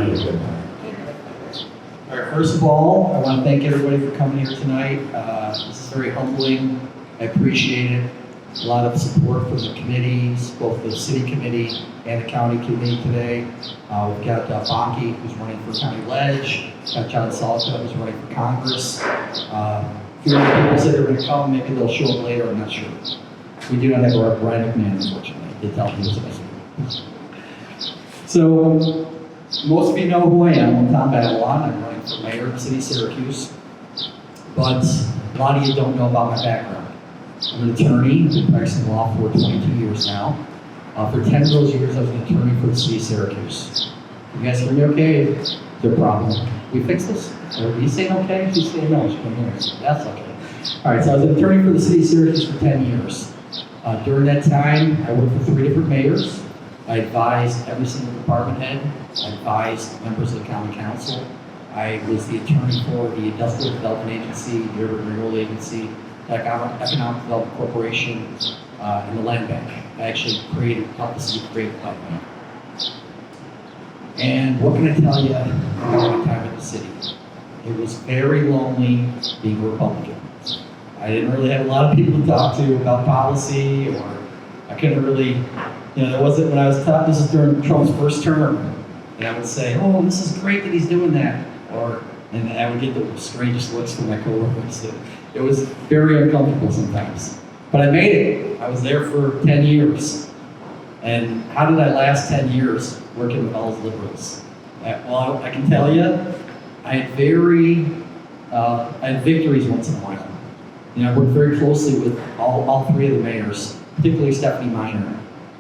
be a good night. All right, first of all, I want to thank everybody for coming here tonight. This is very humbling. I appreciate it. A lot of support from the committees, both the city committee and the county committee today. We've got Bonke, who's running for county ledge. We've got John Salka, who's running for Congress. A few other people said they're going to come. Maybe they'll show up later. I'm not sure. We do not have a Ryan McMahon, unfortunately. They tell me he was amazing. So, most of you know who I am. I'm Tom Babilon. I'm running for mayor of the city of Syracuse. But a lot of you don't know about my background. I'm an attorney. I've been practicing law for 22 years now. For 10 of those years, I was an attorney for the city of Syracuse. You guys hear me okay? No problem. We fix this? Are you saying okay? She's saying no. She can't hear us. That's okay. All right, so I was an attorney for the city of Syracuse for 10 years. During that time, I worked for 3 different mayors. I advised every single department head. I advised members of the county council. I was the attorney for the Industrial Development Agency, the Urban Renewal Agency, the Economic Development Corporation, and the Land Bank. I actually helped the city create the Land Bank. And what can I tell you about my time at the city? It was very lonely being a Republican. I didn't really have a lot of people to talk to about policy, or I couldn't really, there wasn't, when I was taught, this is during Trump's first term, and I would say, oh, this is great that he's doing that, and I would get the strangest looks from my coworkers. It was very uncomfortable sometimes, but I made it. I was there for 10 years, and how did I last 10 years working with all those liberals? Well, I can tell you, I had victories once in a while. I worked very closely with all 3 of the mayors, particularly Stephanie Miner.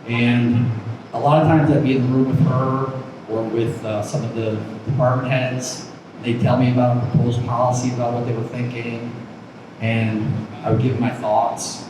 And a lot of times I'd be in the room with her or with some of the department heads. They'd tell me about a proposed policy, about what they were thinking, and I would give them my thoughts.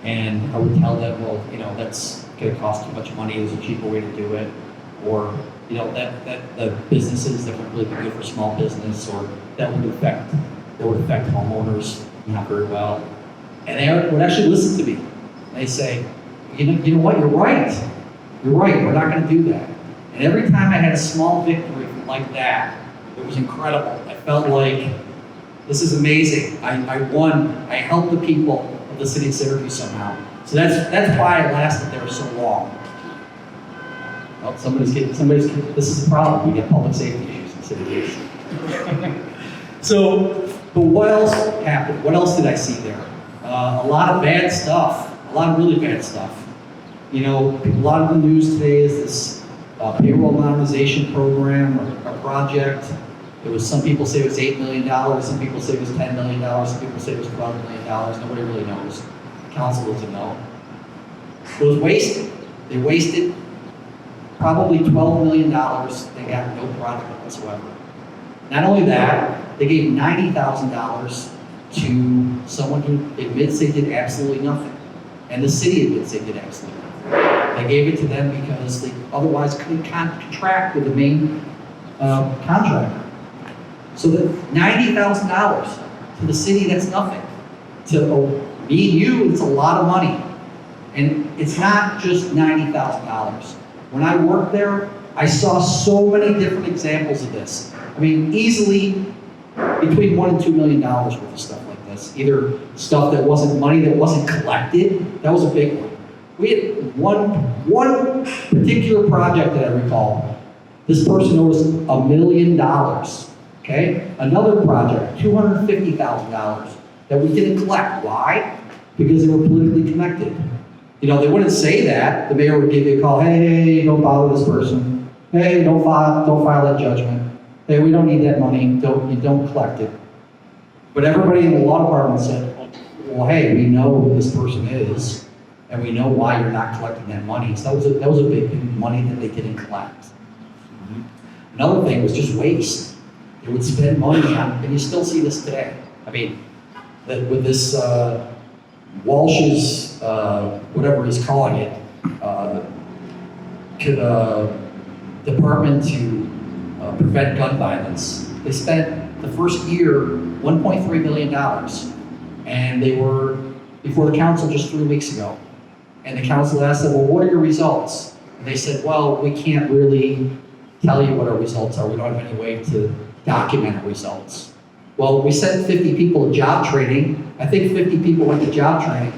And I would tell them, well, that's going to cost too much money. There's a cheaper way to do it. Or, that the businesses that would really be good for small business, or that would affect homeowners not very well. And they would actually listen to me. They say, you know what, you're right. You're right, we're not going to do that. And every time I had a small victory like that, it was incredible. I felt like, this is amazing. I won. I helped the people of the city of Syracuse somehow. So that's why I lasted there so long. Well, this is the problem. We get public safety issues in Syracuse. But what else happened? What else did I see there? A lot of bad stuff. A lot of really bad stuff. A lot of the news today is this payroll modernization program or project. Some people say it was $8 million, some people say it was $10 million, some people say it was $12 million. Nobody really knows. The council doesn't know. It was wasted. They wasted probably $12 million. They got no product whatsoever. Not only that, they gave $90,000 to someone who admits they did absolutely nothing. And the city admits they did absolutely nothing. They gave it to them because they otherwise couldn't contract with the main contractor. So that $90,000 to the city, that's nothing. To me and you, it's a lot of money. And it's not just $90,000. When I worked there, I saw so many different examples of this. Easily between $1 and $2 million worth of stuff like this. Either stuff that wasn't money that wasn't collected. That was a big one. We had one particular project that I recall. This person owed us $1 million. Okay? Another project, $250,000 that we didn't collect. Why? Because they were politically connected. They wouldn't say that. The mayor would give you a call. Hey, don't bother this person. Hey, don't file that judgment. Hey, we don't need that money. You don't collect it. But everybody in the law department said, well, hey, we know who this person is, and we know why you're not collecting that money. So that was a big money that they didn't collect. Another thing was just waste. They would spend money on, and you still see this today. With this Walsh's, whatever he's calling it, department to prevent gun violence. They spent the first year $1.3 million, and they were before the council just 3 weeks ago. And the council asked them, well, what are your results? And they said, well, we can't really tell you what our results are. We don't have any way to document our results. Well, we sent 50 people to job training. I think 50 people went to job training.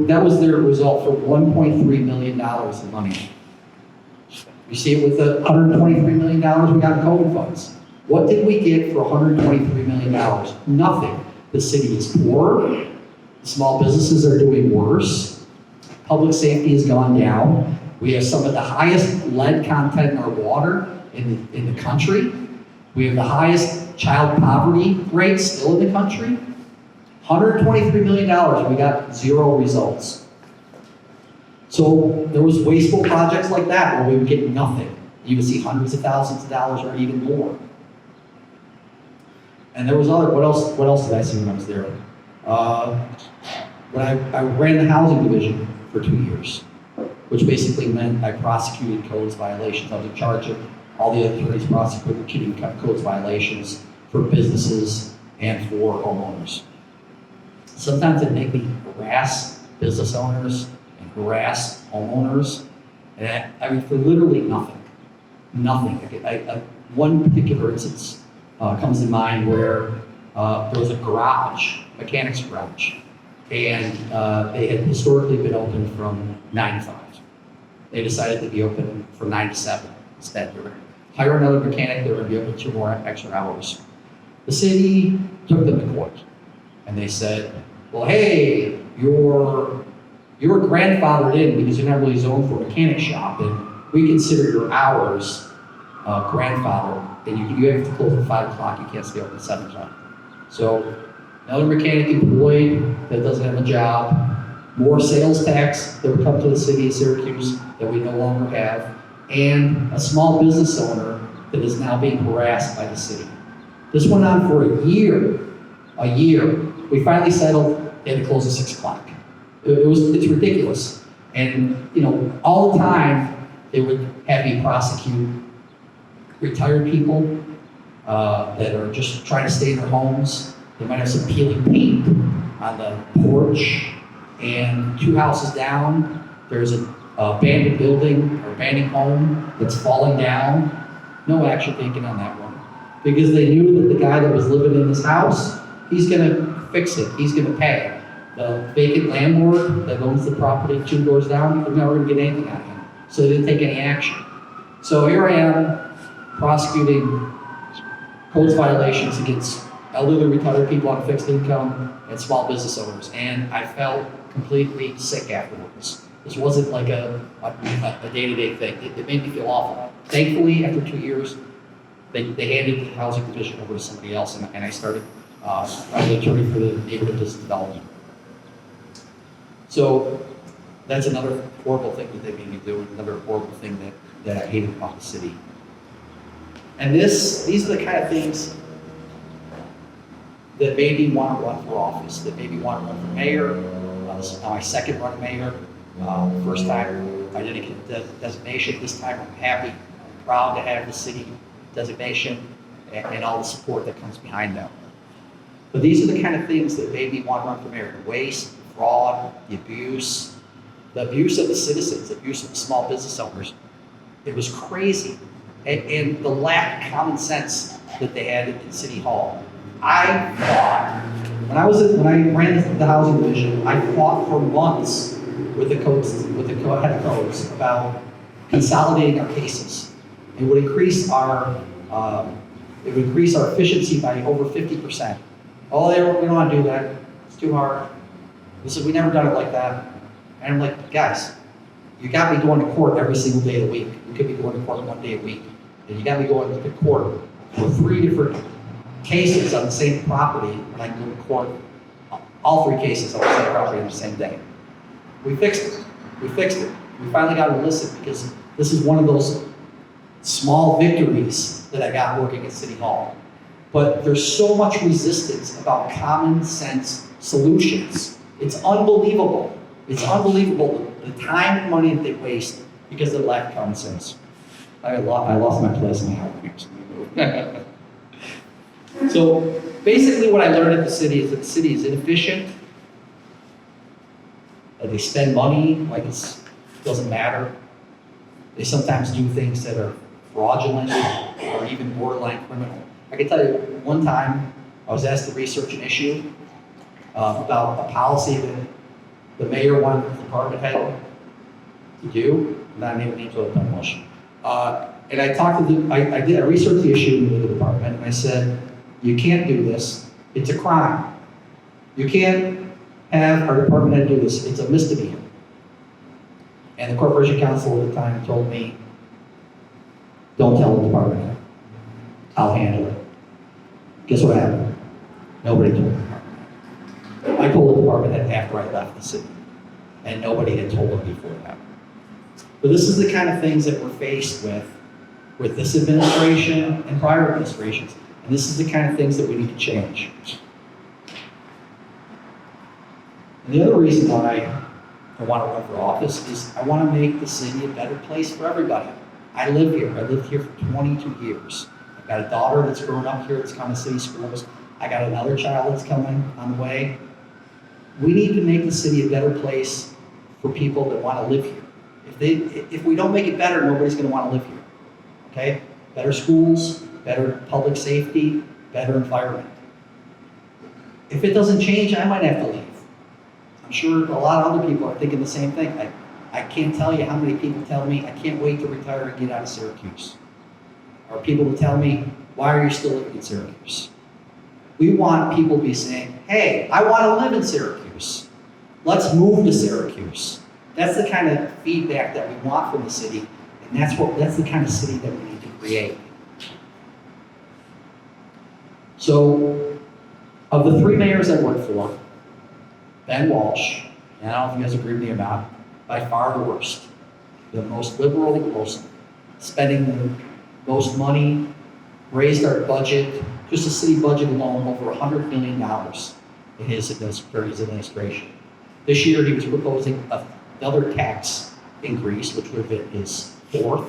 That was their result for $1.3 million in money. You see it with the $123 million we got in COVID funds. What did we get for $123 million? Nothing. The city is poor. Small businesses are doing worse. Public safety has gone down. We have some of the highest lead content in our water in the country. We have the highest child poverty rate still in the country. $123 million, we got zero results. So there was wasteful projects like that where we would get nothing. You would see hundreds of thousands of dollars or even more. And there was other, what else did I see when I was there? When I ran the housing division for 2 years, which basically meant I prosecuted codes violations. I was in charge of all the other attorneys prosecuting codes violations for businesses and for homeowners. Sometimes it made me harass business owners and harass homeowners, and I mean, for literally nothing. Nothing. One particular instance comes to mind where there was a garage, mechanics garage, and they had historically been open from 9 to 5. They decided to be open from 9 to 7 instead. They were going to hire another mechanic, they were going to be open 2 more extra hours. The city took them to court, and they said, well, hey, you're grandfathered in because you're not really zoned for a mechanic shop, and we consider your hours grandfathered, and you have to close at 5 o'clock, you can't stay open at 7 o'clock. So another mechanic employed that doesn't have a job, more sales tax that would come to the city of Syracuse that we no longer have, and a small business owner that is now being harassed by the city. This went on for a year. We finally settled, they had to close at 6 o'clock. It's ridiculous. And all the time they would have me prosecute retired people that are just trying to stay in their homes. They might have some peeling paint on the porch, and 2 houses down, there's an abandoned building or abandoned home that's falling down. No action taken on that one. Because they knew that the guy that was living in this house, he's gonna fix it, he's gonna pay. The vacant landlord that owns the property 2 doors down, they're never gonna get anything out of him. So they didn't take any action. So here I am prosecuting codes violations against elderly retired people on fixed income and small business owners. And I felt completely sick afterwards. This wasn't like a day-to-day thing. It made me feel awful. Thankfully, after 2 years, they handed the housing division over to somebody else, and I started, I was an attorney for the neighborhood business development. So that's another horrible thing that they made me do, and another horrible thing that I hated about the city. And these are the kind of things that made me want to run for office, that made me want to run for mayor. This is now my second run for mayor. First time I didn't get the designation. This time I'm happy, I'm proud to have the city designation and all the support that comes behind them. But these are the kind of things that made me want to run for mayor. The waste, the fraud, the abuse of the citizens, the abuse of the small business owners. It was crazy. And the lack of common sense that they had in City Hall. I fought, when I ran the housing division, I fought for months with the head of codes about consolidating our cases. It would increase our efficiency by over 50%. Oh, we don't want to do that. It's too hard. We never done it like that. And I'm like, guys, you got me going to court every single day of the week. You could be going to court 1 day a week. And you got me going to court for 3 different cases on the same property, and I can go to court, all 3 cases on the same property on the same day. We fixed it. We finally got to listen, because this is one of those small victories that I got working at City Hall. But there's so much resistance about common sense solutions. It's unbelievable. It's unbelievable the time and money that they waste because of lack of common sense. I lost my place in my house. So basically what I learned at the city is that the city is inefficient. They spend money like it doesn't matter. They sometimes do things that are fraudulent, or even borderline criminal. I can tell you, one time I was asked to research an issue about a policy that the mayor wanted the department head to do. I'm not naming names of the demolition. And I talked to I researched the issue with the department, and I said, you can't do this. It's a crime. You can't have our department head do this. It's a misdemeanor. And the corporation counsel at the time told me, don't tell the department head. I'll handle it. Guess what happened? Nobody told the department head. I told the department head after I left the city, and nobody had told them before that. But this is the kind of things that we're faced with this administration and prior administrations. And this is the kind of things that we need to change. And the other reason why I want to run for office is I want to make the city a better place for everybody. I live here. I lived here for 22 years. I've got a daughter that's grown up here that's gone to city schools. I got another child that's coming on the way. We need to make the city a better place for people that want to live here. If we don't make it better, nobody's going to want to live here. Okay? Better schools, better public safety, better environment. If it doesn't change, I might have to leave. I'm sure a lot of other people are thinking the same thing. I can't tell you how many people tell me, I can't wait to retire and get out of Syracuse. Or people will tell me, why are you still living in Syracuse? We want people to be saying, hey, I want to live in Syracuse. Let's move to Syracuse. That's the kind of feedback that we want from the city, and that's the kind of city that we need to create. So, of the 3 mayors I worked for, Ben Walsh, and I don't know if you guys agree with me or not, by far the worst. The most liberal, spending the most money, raised our budget, just the city budget alone, over $100 million in his administration. This year he was proposing another tax increase, which would have been his 4th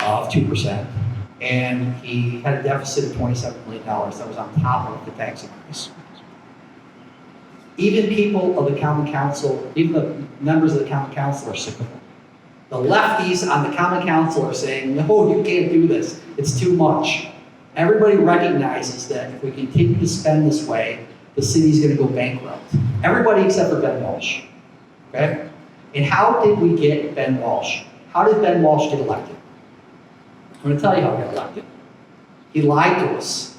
of 2%. And he had a deficit of $27 million that was on top of the tax increase. Even people of the common council, even the members of the common council are sick of it. The lefties on the common council are saying, no, you can't do this. It's too much. Everybody recognizes that if we continue to spend this way, the city's going to go bankrupt. Everybody except for Ben Walsh. Okay? And how did we get Ben Walsh? How did Ben Walsh get elected? I'm going to tell you how he got elected. He lied to us.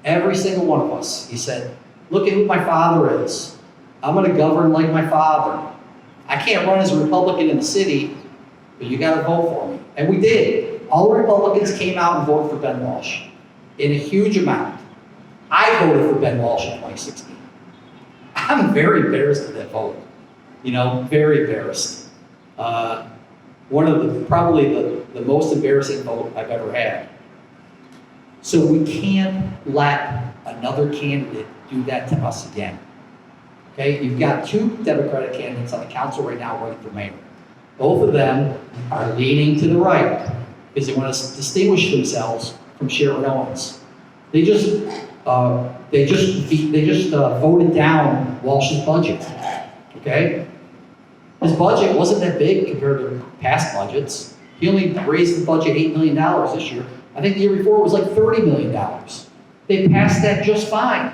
Every single one of us. He said, look at who my father is. I'm going to govern like my father. I can't run as a Republican in the city, but you got to vote for me. And we did. All the Republicans came out and voted for Ben Walsh in a huge amount. I voted for Ben Walsh in 2016. I'm very embarrassed at that vote. Very embarrassed. One of probably the most embarrassing vote I've ever had. So we can't let another candidate do that to us again. Okay, you've got 2 Democratic candidates on the council right now running for mayor. Both of them are leaning to the right because they want to distinguish themselves from Sharon Owens. They just voted down Walsh's budget. Okay, his budget wasn't that big compared to past budgets. He only raised the budget $8 million this year. I think the year before it was like $30 million. They passed that just fine.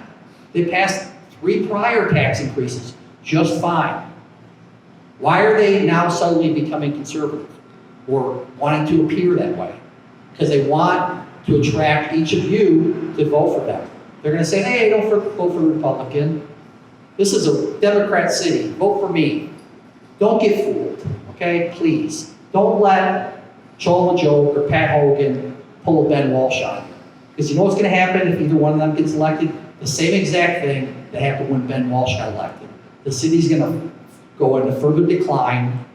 They passed 3 prior tax increases just fine. Why are they now suddenly becoming conservative or wanting to appear that way? Because they want to attract each of you to vote for them. They're going to say, hey, don't vote for the Republican. This is a Democrat city. Vote for me. Don't get fooled, okay? Please. Don't let Joel Joke or Pat Hogan pull a Ben Walsh on you. Because you know what's going to happen if either one of them gets elected? The same exact thing that happened when Ben Walsh got elected. The city's going to go into further decline.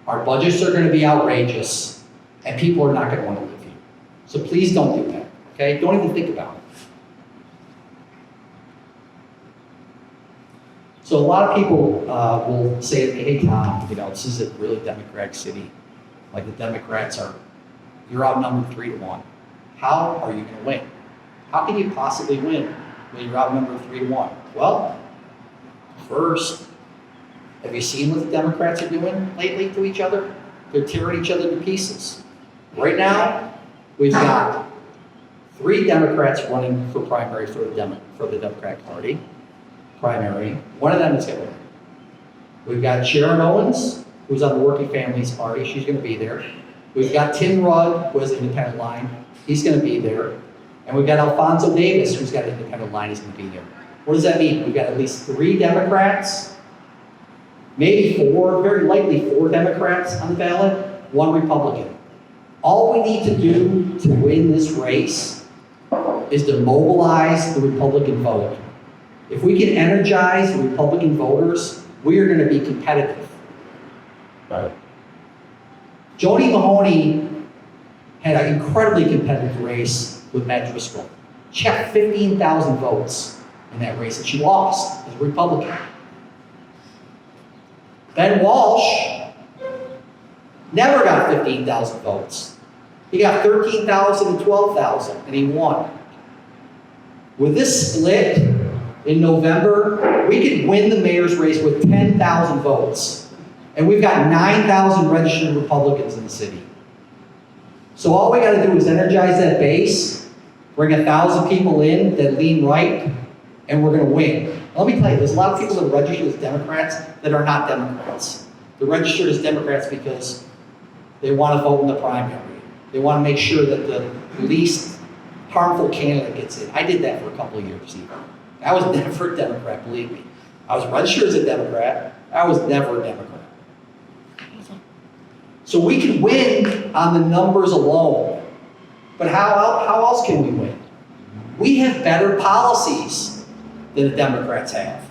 Our budgets are going to be outrageous. And people are not going to want to live here. So please don't do that, okay? Don't even think about it. So a lot of people will say to me, hey Tom, this is a really Democratic city. Like the Democrats you're outnumbered 3-1. How are you going to win? How can you possibly win when you're outnumbered 3-1? Well, first, have you seen what the Democrats are doing lately to each other? They're tearing each other to pieces. Right now, we've got 3 Democrats running for primary for the Democratic Party. Primary. One of them is going to win. We've got Sharon Owens, who's on the Working Families Party. She's going to be there. We've got Tim Rudd, who has an independent line. He's going to be there. And we've got Alfonso Davis, who's got an independent line. He's going to be there. What does that mean? We've got at least 3 Democrats, maybe 4, very likely 4 Democrats on the ballot, 1 Republican. All we need to do to win this race is to mobilize the Republican vote. If we can energize the Republican voters, we are going to be competitive. Right. Joni Mahoney had an incredibly competitive race with Matt Driscoll. She got 15,000 votes in that race, and she lost as a Republican. Ben Walsh never got 15,000 votes. He got 13,000 and 12,000, and he won. With this split in November, we could win the mayor's race with 10,000 votes. And we've got 9,000 registered Republicans in the city. So all we got to do is energize that base, bring 1,000 people in that lean right, and we're going to win. Let me tell you, there's a lot of people that are registered as Democrats that are not Democrats. They're registered as Democrats because they want to vote in the primary. They want to make sure that the least harmful candidate gets in. I did that for a couple of years even. I was never a Democrat, believe me. I was registered as a Democrat. I was never a Democrat. So we can win on the numbers alone. But how else can we win? We have better policies than the Democrats have.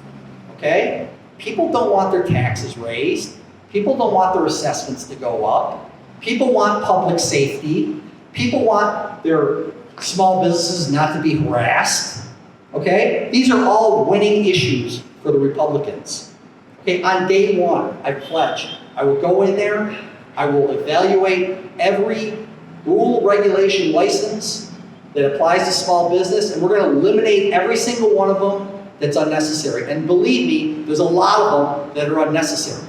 Okay? People don't want their taxes raised. People don't want their assessments to go up. People want public safety. People want their small businesses not to be harassed. Okay? These are all winning issues for the Republicans. Okay, on day one, I pledge, I will go in there, I will evaluate every rule, regulation, license that applies to small business, and we're going to eliminate every single one of them that's unnecessary. And believe me, there's a lot of them that are unnecessary.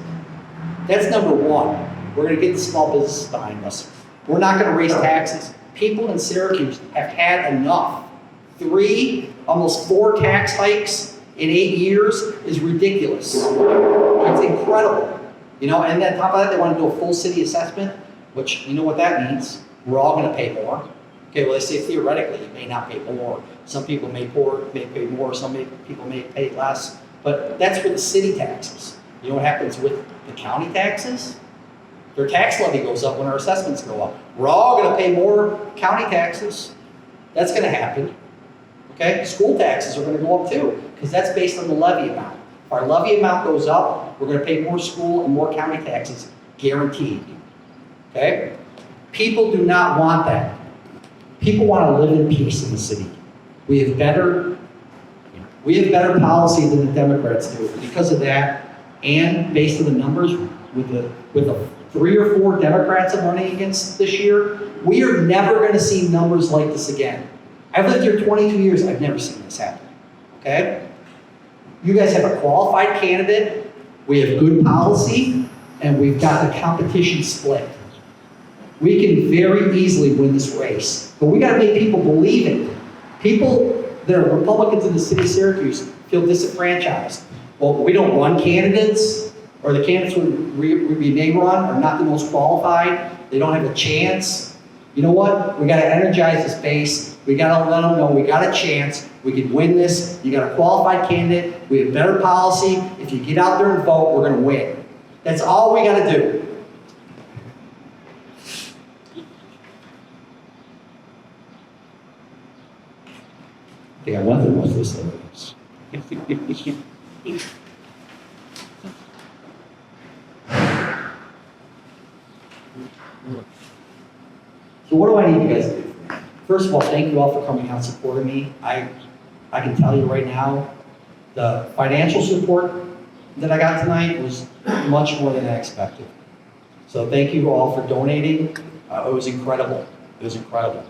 That's number one. We're going to get the small businesses behind us. We're not going to raise taxes. People in Syracuse have had enough. 3, almost 4 tax hikes in 8 years is ridiculous. It's incredible. You know, and on top of that, they want to do a full city assessment, which you know what that means. We're all going to pay more. Okay, well, they say theoretically you may not pay more. Some people may pay more, people may pay less. But that's for the city taxes. You know what happens with the county taxes? Their tax levy goes up when our assessments go up. We're all going to pay more county taxes. That's going to happen. Okay, school taxes are going to go up too, because that's based on the levy amount. If our levy amount goes up, we're going to pay more school and more county taxes, guaranteed. Okay? People do not want that. People want to live in peace in the city. We have better policy than the Democrats do. Because of that, and based on the numbers, with the 3 or 4 Democrats I'm running against this year, we are never going to see numbers like this again. I've lived here 22 years, I've never seen this happen. Okay? You guys have a qualified candidate, we have good policy, and we've got the competition split. We can very easily win this race, but we got to make people believe it. People that are Republicans in the city of Syracuse feel disenfranchised. Well, we don't run candidates, or the candidates we may run are not the most qualified. They don't have a chance. You know what? We got to energize this base. We got to let them know we got a chance. We can win this. You got a qualified candidate. We have better policy. If you get out there and vote, we're going to win. That's all we got to do. I think I went through most of this thing. So what do I need you guys to do? First of all, thank you all for coming out and supporting me. I can tell you right now, the financial support that I got tonight was much more than I expected. So thank you all for donating. It was incredible. It was incredible.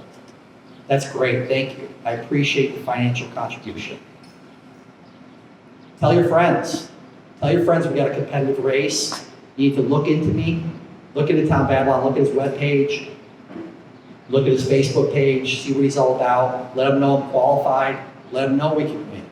That's great. Thank you. I appreciate the financial contribution. Tell your friends. Tell your friends we got a competitive race. You need to look into me. Look into Tom Babilon. Look at his webpage. Look at his Facebook page, see what he's all about, let him know I'm qualified, let him know we can win.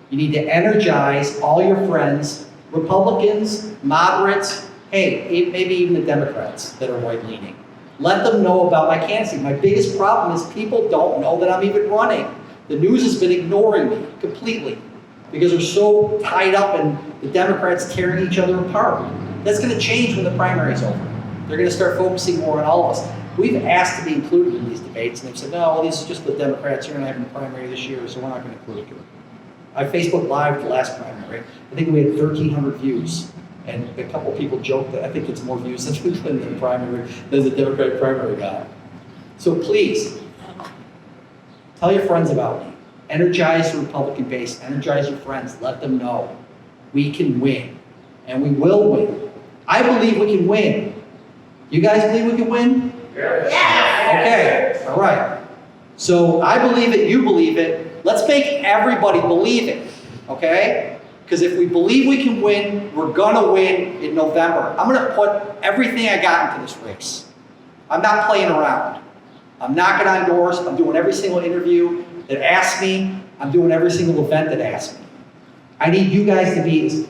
You need to energize all your friends, Republicans, moderates, hey, maybe even the Democrats that are right-leaning. Let them know about my candidacy. My biggest problem is people don't know that I'm even running. The news has been ignoring me completely because they're so tied up in the Democrats tearing each other apart. That's going to change when the primary's over. They're going to start focusing more on all of us. We've asked to be included in these debates, and they've said, no, well, these are just the Democrats. You're going to have a primary this year, so we're not going to include you. I Facebook Live the last primary. I think we had 1,300 views. And a couple people joked that I think it's more views than the primary, than the Democratic primary got. So please, tell your friends about me. Energize the Republican base. Energize your friends. Let them know we can win. And we will win. I believe we can win. You guys believe we can win? Yes. Okay, all right. So I believe it, you believe it. Let's make everybody believe it, okay? Because if we believe we can win, we're gonna win in November. I'm gonna put everything I got into this race. I'm not playing around. I'm knocking on doors. I'm doing every single interview that asks me. I'm doing every single event that asks me. I need you guys to be,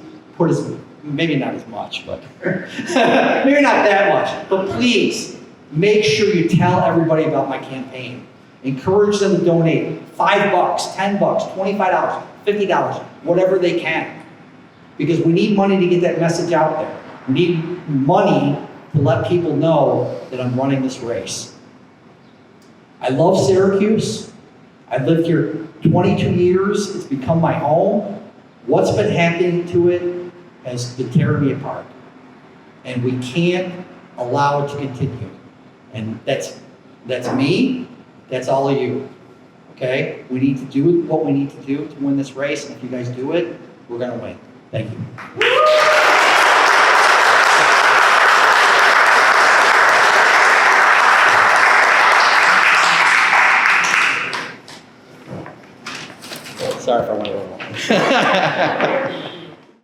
maybe not as much, but maybe not that much. But please, make sure you tell everybody about my campaign. Encourage them to donate $5, $10, $25, $50, whatever they can. Because we need money to get that message out there. We need money to let people know that I'm running this race. I love Syracuse. I've lived here 22 years. It's become my home. What's been happening to it has been tearing me apart. And we can't allow it to continue. And that's me. That's all of you. Okay? We need to do what we need to do to win this race. And if you guys do it, we're going to win. Thank you. Sorry if I went a little long.